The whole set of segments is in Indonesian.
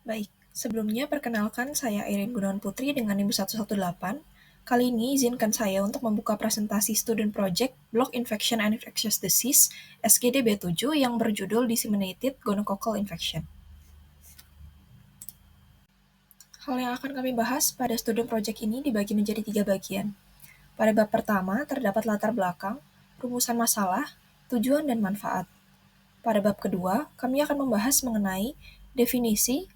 Baik, sebelumnya perkenalkan saya Irin Gunawan Putri dengan NIM 118. Kali ini izinkan saya untuk membuka presentasi Student Project Block Infection and Infectious Disease SGDB7 yang berjudul Disseminated Gonococcal Infection. Hal yang akan kami bahas pada Student Project ini dibagi menjadi 3 bagian. Pada bab pertama terdapat latar belakang, rumusan masalah, tujuan dan manfaat. Pada bab kedua, kami akan membahas mengenai definisi,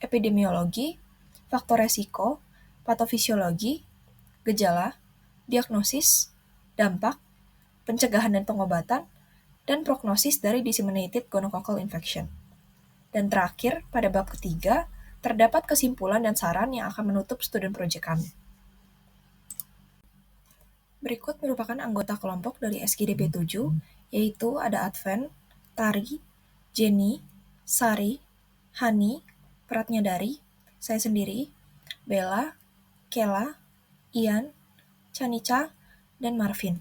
epidemiologi, faktor resiko, patofisiologi, gejala, diagnosis, dampak, pencegahan dan pengobatan, dan prognosis dari disseminated gonococcal infection. Dan terakhir, pada bab ketiga, terdapat kesimpulan dan saran yang akan menutup student project kami. Berikut merupakan anggota kelompok dari SGDP 7, yaitu ada Advent, Tari, Jenny, Sari, Hani, Pratnyadari, saya sendiri, Bella, Kela, Ian, Canica, dan Marvin.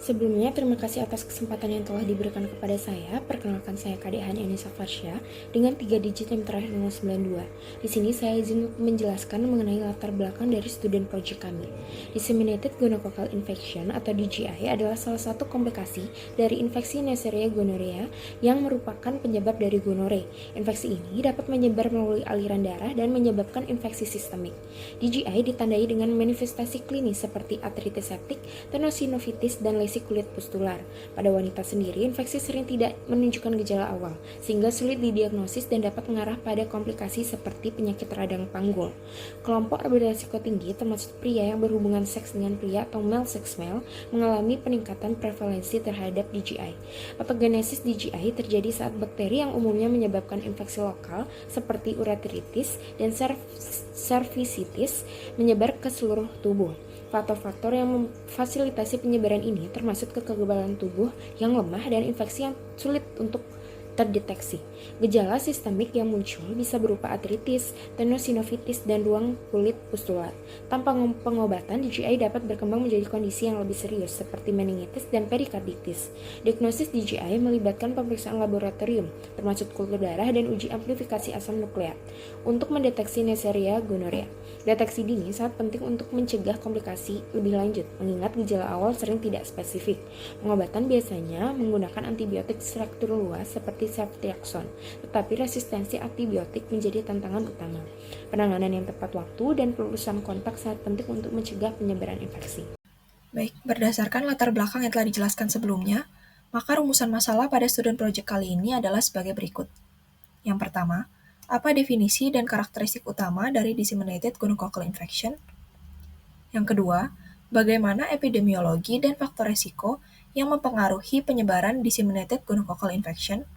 Sebelumnya, terima kasih atas kesempatan yang telah diberikan kepada saya. Perkenalkan saya Kadek Hani Anissa Farsya dengan 3 digit yang terakhir dengan 92. Di sini saya izin menjelaskan mengenai latar belakang dari student project kami. Disseminated Gonococcal Infection atau DGI adalah salah satu komplikasi dari infeksi Neisseria gonorrhea yang merupakan penyebab dari gonore. Infeksi ini dapat menyebar melalui aliran darah dan menyebabkan infeksi sistemik. DGI ditandai dengan manifestasi klinis seperti artritis septik, tenosinovitis, dan lesi kulit pustular. Pada wanita sendiri, infeksi sering tidak menunjukkan gejala awal, sehingga sulit didiagnosis dan dapat mengarah pada komplikasi seperti penyakit radang panggul. Kelompok beresiko tinggi termasuk pria yang berhubungan seks dengan pria atau male sex male mengalami peningkatan prevalensi terhadap DGI. Patogenesis DGI terjadi saat bakteri yang umumnya menyebabkan infeksi lokal seperti ureteritis dan cervicitis menyebar ke seluruh tubuh. Faktor-faktor yang memfasilitasi penyebaran ini termasuk kekebalan tubuh yang lemah dan infeksi yang sulit untuk terdeteksi. Gejala sistemik yang muncul bisa berupa artritis, tenosinovitis, dan ruang kulit pustular. Tanpa pengobatan, DGI dapat berkembang menjadi kondisi yang lebih serius seperti meningitis dan perikarditis. Diagnosis DGI melibatkan pemeriksaan laboratorium, termasuk kultur darah dan uji amplifikasi asam nukleat, untuk mendeteksi Neisseria gonorrhea. Deteksi dini sangat penting untuk mencegah komplikasi lebih lanjut, mengingat gejala awal sering tidak spesifik. Pengobatan biasanya menggunakan antibiotik struktur luas seperti ceftriaxone, tetapi resistensi antibiotik menjadi tantangan utama. Penanganan yang tepat waktu dan pelurusan kontak sangat penting untuk mencegah penyebaran infeksi. Baik, berdasarkan latar belakang yang telah dijelaskan sebelumnya, maka rumusan masalah pada student project kali ini adalah sebagai berikut. Yang pertama, apa definisi dan karakteristik utama dari disseminated gonococcal infection? Yang kedua, bagaimana epidemiologi dan faktor risiko yang mempengaruhi penyebaran disseminated gonococcal infection?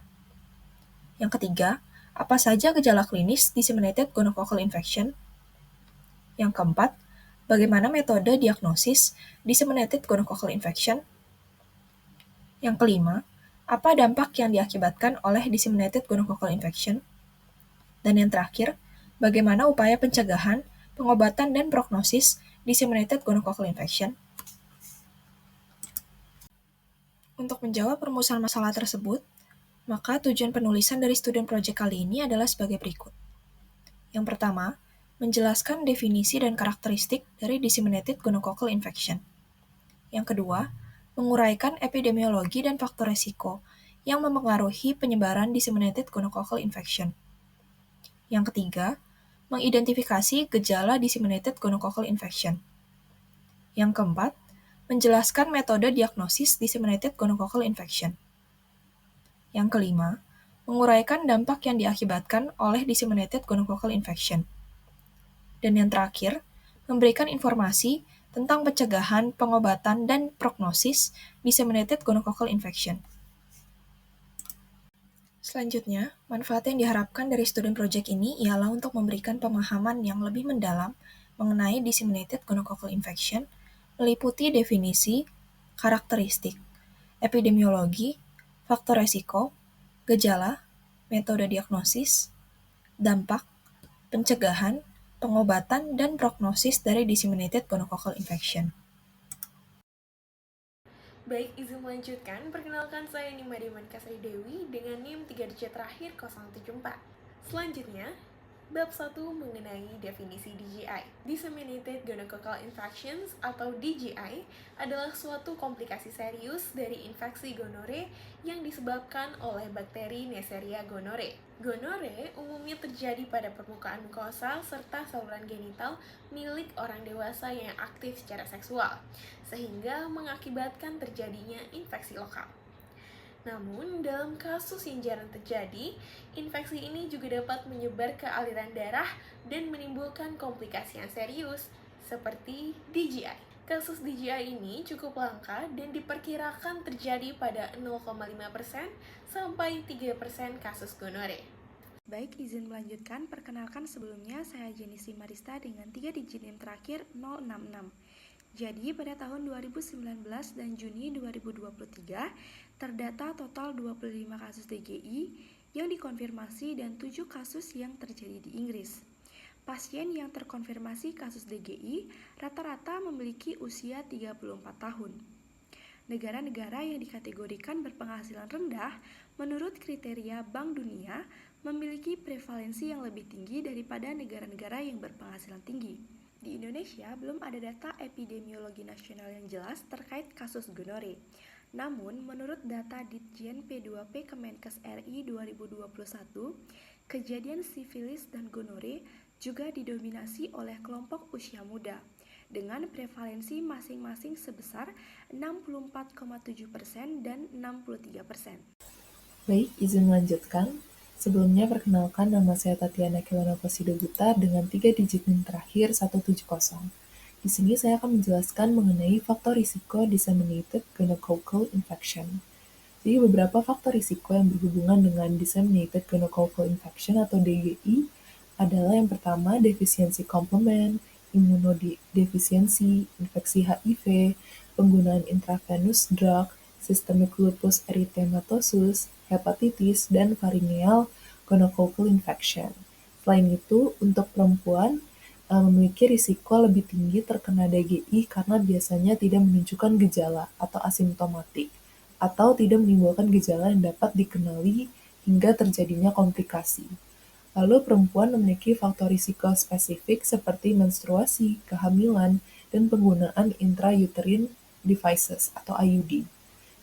Yang ketiga, apa saja gejala klinis disseminated gonococcal infection? Yang keempat, bagaimana metode diagnosis disseminated gonococcal infection? Yang kelima, apa dampak yang diakibatkan oleh disseminated gonococcal infection? Dan yang terakhir, bagaimana upaya pencegahan, pengobatan, dan prognosis disseminated gonococcal infection? Untuk menjawab perumusan masalah tersebut, maka tujuan penulisan dari student project kali ini adalah sebagai berikut. Yang pertama, menjelaskan definisi dan karakteristik dari disseminated gonococcal infection. Yang kedua, menguraikan epidemiologi dan faktor resiko yang mempengaruhi penyebaran disseminated gonococcal infection. Yang ketiga, mengidentifikasi gejala disseminated gonococcal infection. Yang keempat, menjelaskan metode diagnosis disseminated gonococcal infection. Yang kelima, menguraikan dampak yang diakibatkan oleh disseminated gonococcal infection. Dan yang terakhir, memberikan informasi tentang pencegahan, pengobatan, dan prognosis disseminated gonococcal infection. Selanjutnya, manfaat yang diharapkan dari student project ini ialah untuk memberikan pemahaman yang lebih mendalam mengenai disseminated gonococcal infection, meliputi definisi, karakteristik, epidemiologi, faktor resiko, gejala, metode diagnosis, dampak, pencegahan, pengobatan, dan prognosis dari disseminated gonococcal infection. Baik, izin melanjutkan. Perkenalkan saya Nima Diman Kasri Dewi dengan NIM 3 digit terakhir 074. Selanjutnya, bab 1 mengenai definisi DGI. Disseminated Gonococcal Infections atau DGI adalah suatu komplikasi serius dari infeksi gonore yang disebabkan oleh bakteri Neisseria gonorrhoeae. Gonorrhoea umumnya terjadi pada permukaan mukosa serta saluran genital milik orang dewasa yang aktif secara seksual, sehingga mengakibatkan terjadinya infeksi lokal. Namun, dalam kasus yang jarang terjadi, infeksi ini juga dapat menyebar ke aliran darah dan menimbulkan komplikasi yang serius, seperti DGI. Kasus DGI ini cukup langka dan diperkirakan terjadi pada 0,5% sampai 3% kasus gonorrhea. Baik, izin melanjutkan. Perkenalkan sebelumnya, saya Jenisi Marista dengan 3 digit NIM terakhir 066. Jadi, pada tahun 2019 dan Juni 2023, terdata total 25 kasus DGI yang dikonfirmasi dan 7 kasus yang terjadi di Inggris. Pasien yang terkonfirmasi kasus DGI rata-rata memiliki usia 34 tahun. Negara-negara yang dikategorikan berpenghasilan rendah menurut kriteria Bank Dunia memiliki prevalensi yang lebih tinggi daripada negara-negara yang berpenghasilan tinggi. Di Indonesia belum ada data epidemiologi nasional yang jelas terkait kasus gonorrhea. Namun, menurut data Ditjen P2P Kemenkes RI 2021, kejadian sifilis dan gonorrhea juga didominasi oleh kelompok usia muda, dengan prevalensi masing-masing sebesar 64,7% dan 63%. Baik, izin melanjutkan. Sebelumnya perkenalkan, nama saya Tatiana Kelana Posidobuta dengan 3 digit NIM terakhir 170. Di sini saya akan menjelaskan mengenai faktor risiko disseminated gonococcal infection. Jadi beberapa faktor risiko yang berhubungan dengan disseminated gonococcal infection atau DGI adalah yang pertama defisiensi komplement, imunodefisiensi, infeksi HIV, penggunaan intravenous drug, systemic lupus erythematosus, hepatitis, dan pharyngeal gonococcal infection. Selain itu, untuk perempuan memiliki risiko lebih tinggi terkena DGI karena biasanya tidak menunjukkan gejala atau asimptomatik, atau tidak menimbulkan gejala yang dapat dikenali hingga terjadinya komplikasi. Lalu perempuan memiliki faktor risiko spesifik seperti menstruasi, kehamilan, dan penggunaan intrauterine devices atau IUD.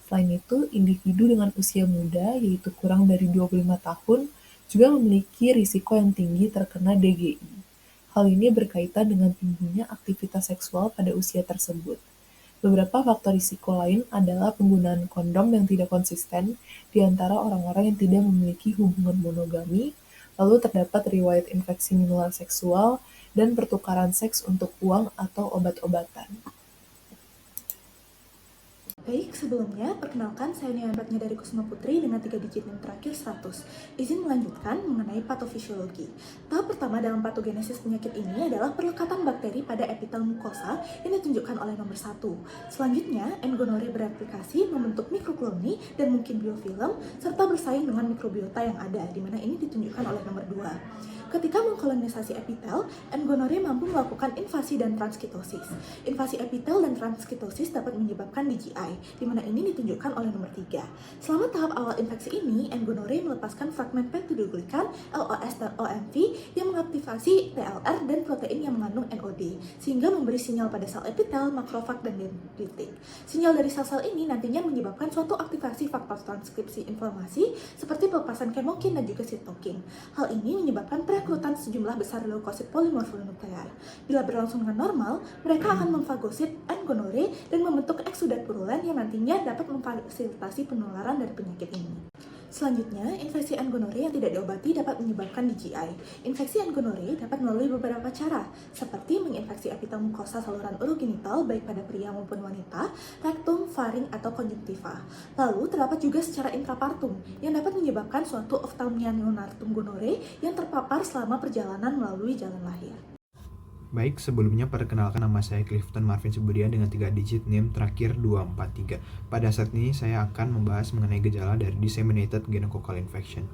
Selain itu, individu dengan usia muda, yaitu kurang dari 25 tahun, juga memiliki risiko yang tinggi terkena DGI. Hal ini berkaitan dengan tingginya aktivitas seksual pada usia tersebut. Beberapa faktor risiko lain adalah penggunaan kondom yang tidak konsisten di antara orang-orang yang tidak memiliki hubungan monogami, lalu terdapat riwayat infeksi menular seksual, dan pertukaran seks untuk uang atau obat-obatan. Baik, sebelumnya, perkenalkan saya Niambatnya dari Kusuma Putri dengan 3 digit NIM terakhir 100. Izin melanjutkan mengenai patofisiologi. Tahap pertama dalam patogenesis penyakit ini adalah perlekatan bakteri pada epitel mukosa yang ditunjukkan oleh nomor 1. Selanjutnya, N. gonorrhoeae bereplikasi membentuk mikrokoloni dan mungkin biofilm, serta bersaing dengan mikrobiota yang ada, di mana ini ditunjukkan oleh nomor 2. Ketika mengkolonisasi epitel, N. gonorrhoeae mampu melakukan invasi dan transkitosis. Invasi epitel dan transkitosis dapat menyebabkan DGI, di mana ini ditunjukkan oleh nomor 3. Selama tahap awal infeksi ini, N. gonorrhoeae melepaskan fragmen peptidoglikan, LOS dan OMV yang mengaktifasi TLR dan protein yang mengandung NOD, sehingga memberi sinyal pada sel epitel, makrofag, dan dendritik. Sinyal dari sel-sel ini nantinya menyebabkan suatu aktivasi faktor transkripsi inflamasi seperti pelepasan kemokin dan juga sitokin. Hal ini menyebabkan perekrutan sejumlah besar leukosit polimorfonuklear. Bila berlangsung dengan normal, mereka akan memfagosit N. gonorrhoeae dan membentuk eksudat purulen yang nantinya dapat memfasilitasi penularan dari penyakit ini. Selanjutnya, infeksi N. gonorrhoeae yang tidak diobati dapat menyebabkan DGI. Infeksi N. gonorrhoeae dapat melalui beberapa cara, seperti menginfeksi epitel mukosa saluran urogenital baik pada pria maupun wanita, rektum, faring, atau konjungtiva. Lalu, terdapat juga secara intrapartum, yang dapat menyebabkan suatu oftalmia neonatum gonorrhoeae yang terpapar selama perjalanan melalui jalan lahir. Baik, sebelumnya perkenalkan nama saya Clifton Marvin Subudia dengan 3 digit NIM terakhir 243. Pada saat ini saya akan membahas mengenai gejala dari disseminated gonococcal infection.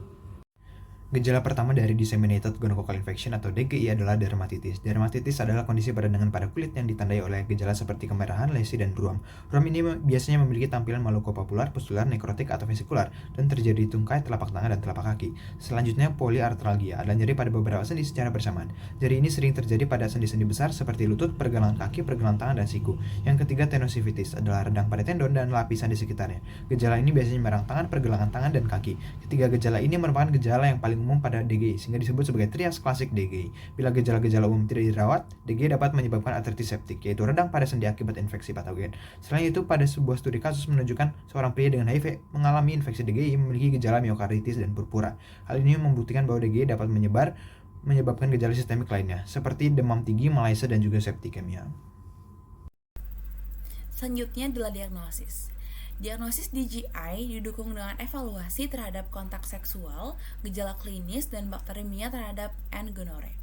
Gejala pertama dari disseminated gonococcal infection atau DGI adalah dermatitis. Dermatitis adalah kondisi peradangan pada kulit yang ditandai oleh gejala seperti kemerahan, lesi, dan ruam. Ruam ini biasanya memiliki tampilan malukopapular, pustular, nekrotik, atau vesikular, dan terjadi di tungkai, telapak tangan, dan telapak kaki. Selanjutnya, poliartralgia adalah nyeri pada beberapa sendi secara bersamaan. Nyeri ini sering terjadi pada sendi-sendi besar seperti lutut, pergelangan kaki, pergelangan tangan, dan siku. Yang ketiga, tenosivitis adalah radang pada tendon dan lapisan di sekitarnya. Gejala ini biasanya menyerang tangan, pergelangan tangan, dan kaki. Ketiga gejala ini merupakan gejala yang paling umum pada DGI, sehingga disebut sebagai trias klasik DGI. Bila gejala-gejala umum tidak dirawat, DGI dapat menyebabkan artritis septik, yaitu radang pada sendi akibat infeksi patogen. Selain itu, pada sebuah studi kasus menunjukkan seorang pria dengan HIV mengalami infeksi DGI memiliki gejala miokarditis dan purpura. Hal ini membuktikan bahwa DGI dapat menyebabkan gejala sistemik lainnya, seperti demam tinggi, malaise, dan juga septikemia. Selanjutnya adalah diagnosis. Diagnosis DGI didukung dengan evaluasi terhadap kontak seksual, gejala klinis, dan bakteriemia terhadap N. gonorrhoeae.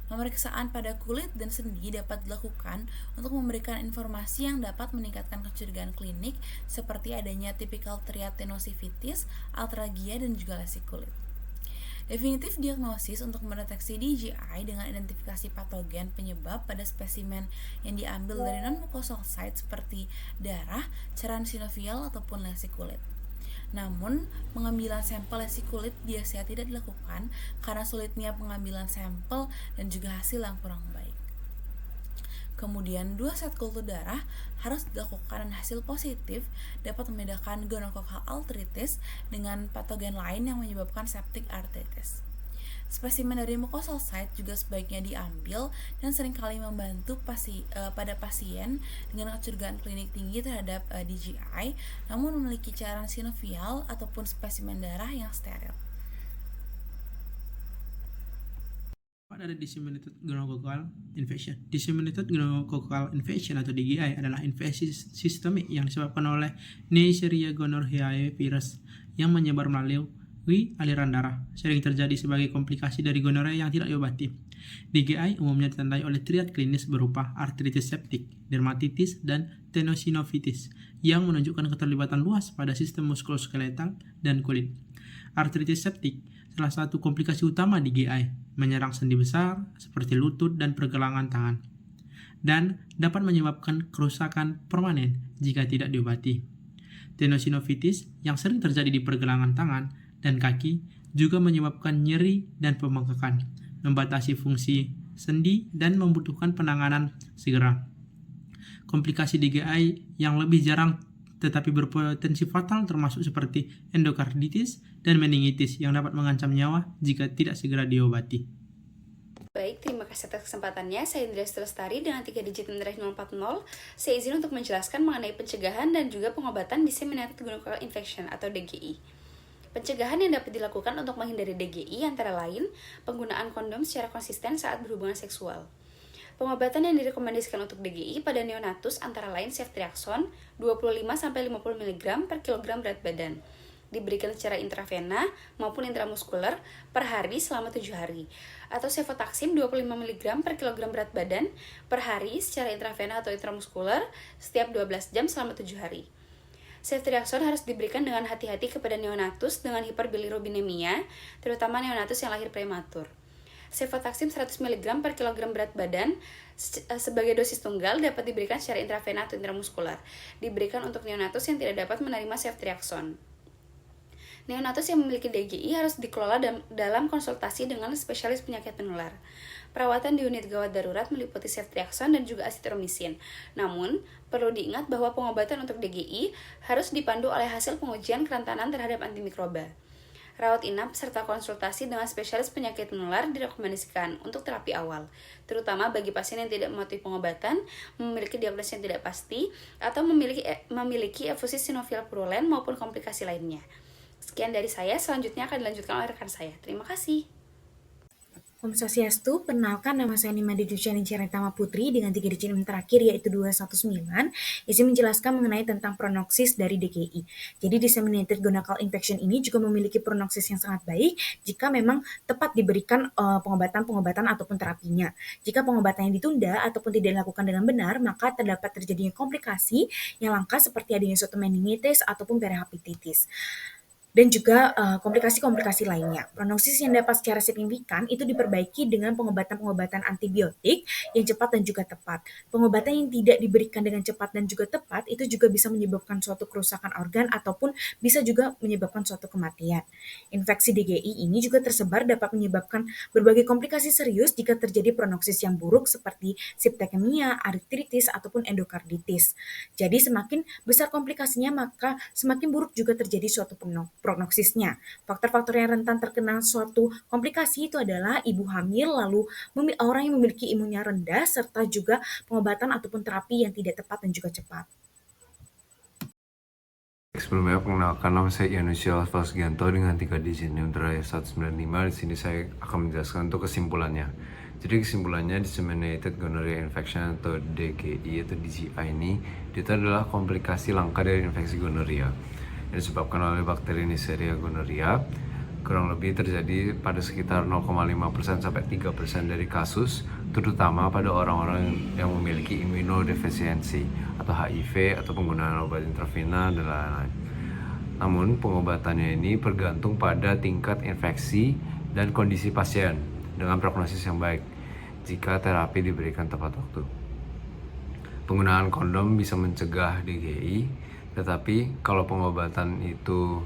Pemeriksaan pada kulit dan sendi dapat dilakukan untuk memberikan informasi yang dapat meningkatkan kecurigaan klinik seperti adanya typical triad tenosivitis, artralgia, dan juga lesi kulit. Definitif diagnosis untuk mendeteksi DGI dengan identifikasi patogen penyebab pada spesimen yang diambil dari non-mucosal site seperti darah, cairan sinovial, ataupun lesi kulit. Namun, pengambilan sampel lesi kulit biasanya tidak dilakukan karena sulitnya pengambilan sampel dan juga hasil yang kurang baik. Kemudian, 2 set kultur darah harus dilakukan dan hasil positif dapat membedakan gonococcal arthritis dengan patogen lain yang menyebabkan septic arthritis. Spesimen dari mucosal site juga sebaiknya diambil dan seringkali membantu pada pasien dengan kecurigaan klinik tinggi terhadap DGI namun memiliki cairan sinovial ataupun spesimen darah yang steril. Ada disseminated gonococcal infection. Disseminated gonococcal infection atau DGI adalah infeksi sistemik yang disebabkan oleh Neisseria gonorrhoeae virus yang menyebar melalui aliran darah. Sering terjadi sebagai komplikasi dari gonorrea yang tidak diobati. DGI umumnya ditandai oleh triad klinis berupa artritis septik, dermatitis, dan tenosinovitis yang menunjukkan keterlibatan luas pada sistem muskuloskeletal dan kulit. Artritis septik salah satu komplikasi utama DGI, menyerang sendi besar seperti lutut dan pergelangan tangan, dan dapat menyebabkan kerusakan permanen jika tidak diobati. Tenosinovitis yang sering terjadi di pergelangan tangan dan kaki juga menyebabkan nyeri dan pembengkakan, membatasi fungsi sendi dan membutuhkan penanganan segera. Komplikasi DGI yang lebih jarang tetapi berpotensi fatal termasuk seperti endokarditis dan meningitis yang dapat mengancam nyawa jika tidak segera diobati. Baik, terima kasih atas kesempatannya. Saya Indra Lestari dengan 3 digit nomor 040. Saya izin untuk menjelaskan mengenai pencegahan dan juga pengobatan disseminated gonococcal infection atau DGI. Pencegahan yang dapat dilakukan untuk menghindari DGI antara lain penggunaan kondom secara konsisten saat berhubungan seksual. Pengobatan yang direkomendasikan untuk DGI pada neonatus antara lain ceftriaxone 25-50 mg per kilogram berat badan. Diberikan secara intravena maupun intramuskuler per hari selama 7 hari. Atau cefotaxime 25 mg per kilogram berat badan per hari secara intravena atau intramuskuler setiap 12 jam selama 7 hari. Ceftriaxone harus diberikan dengan hati-hati kepada neonatus dengan hiperbilirubinemia, terutama neonatus yang lahir prematur. Cefotaxime 100 mg per kilogram berat badan sebagai dosis tunggal dapat diberikan secara intravena atau intramuskular. Diberikan untuk neonatus yang tidak dapat menerima ceftriaxone. Neonatus yang memiliki DGI harus dikelola dalam konsultasi dengan spesialis penyakit menular. Perawatan di unit gawat darurat meliputi ceftriaxone dan juga azitromisin. Namun, perlu diingat bahwa pengobatan untuk DGI harus dipandu oleh hasil pengujian kerentanan terhadap antimikroba. Rawat inap serta konsultasi dengan spesialis penyakit menular direkomendasikan untuk terapi awal, terutama bagi pasien yang tidak mematuhi pengobatan, memiliki diagnosis yang tidak pasti, atau memiliki efusi sinovial purulen maupun komplikasi lainnya. Sekian dari saya, selanjutnya akan dilanjutkan oleh rekan saya. Terima kasih. Om Swastiastu, perkenalkan nama saya Nimade Juciani Ciaritama Putri dengan 3 digit NIM terakhir yaitu 219. Izin menjelaskan mengenai tentang prognosis dari DGI. Jadi disseminated gonococcal infection ini juga memiliki prognosis yang sangat baik jika memang tepat diberikan pengobatan ataupun terapinya. Jika pengobatannya ditunda ataupun tidak dilakukan dengan benar, maka terdapat terjadinya komplikasi yang langka seperti adanya suatu meningitis ataupun perihepatitis. dan juga komplikasi-komplikasi lainnya. Prognosis yang dapat secara signifikan itu diperbaiki dengan pengobatan-pengobatan antibiotik yang cepat dan juga tepat. Pengobatan yang tidak diberikan dengan cepat dan juga tepat itu juga bisa menyebabkan suatu kerusakan organ ataupun bisa juga menyebabkan suatu kematian. Infeksi DGI ini juga tersebar dapat menyebabkan berbagai komplikasi serius jika terjadi prognosis yang buruk seperti septekemia, artritis, ataupun endokarditis. Jadi semakin besar komplikasinya maka semakin buruk juga terjadi suatu prognosisnya. Faktor-faktor yang rentan terkena suatu komplikasi itu adalah ibu hamil, lalu orang yang memiliki imunnya rendah, serta juga pengobatan ataupun terapi yang tidak tepat dan juga cepat. Sebelumnya perkenalkan, nama saya Yanusia Fasgianto dengan 3 digit NIM terakhir 195. Di sini saya akan menjelaskan untuk kesimpulannya. Jadi kesimpulannya, disseminated gonorrhea infection atau DGI atau DGI ini itu adalah komplikasi langka dari infeksi gonorrhea yang disebabkan oleh bakteri Neisseria gonorrhea. Kurang lebih terjadi pada sekitar 0,5% sampai 3% dari kasus, terutama pada orang-orang yang memiliki imunodefisiensi atau HIV atau penggunaan obat intravena dan lain-lain. Namun pengobatannya ini bergantung pada tingkat infeksi dan kondisi pasien dengan prognosis yang baik jika terapi diberikan tepat waktu. Penggunaan kondom bisa mencegah DGI, tetapi kalau pengobatan itu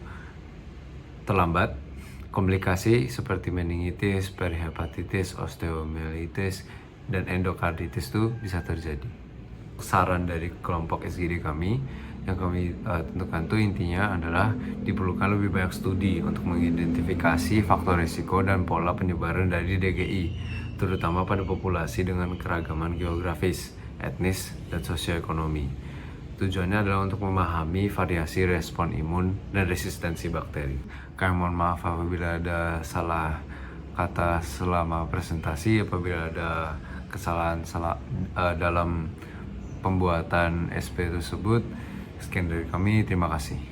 terlambat, komplikasi seperti meningitis, perihepatitis, osteomielitis, dan endokarditis itu bisa terjadi. Saran dari kelompok SGD kami yang kami tentukan itu intinya adalah diperlukan lebih banyak studi untuk mengidentifikasi faktor risiko dan pola penyebaran dari DGI, terutama pada populasi dengan keragaman geografis, etnis, dan sosioekonomi. Tujuannya adalah untuk memahami variasi respon imun dan resistensi bakteri. Kami mohon maaf apabila ada salah kata selama presentasi, apabila ada kesalahan dalam pembuatan SP tersebut. Sekian dari kami, terima kasih.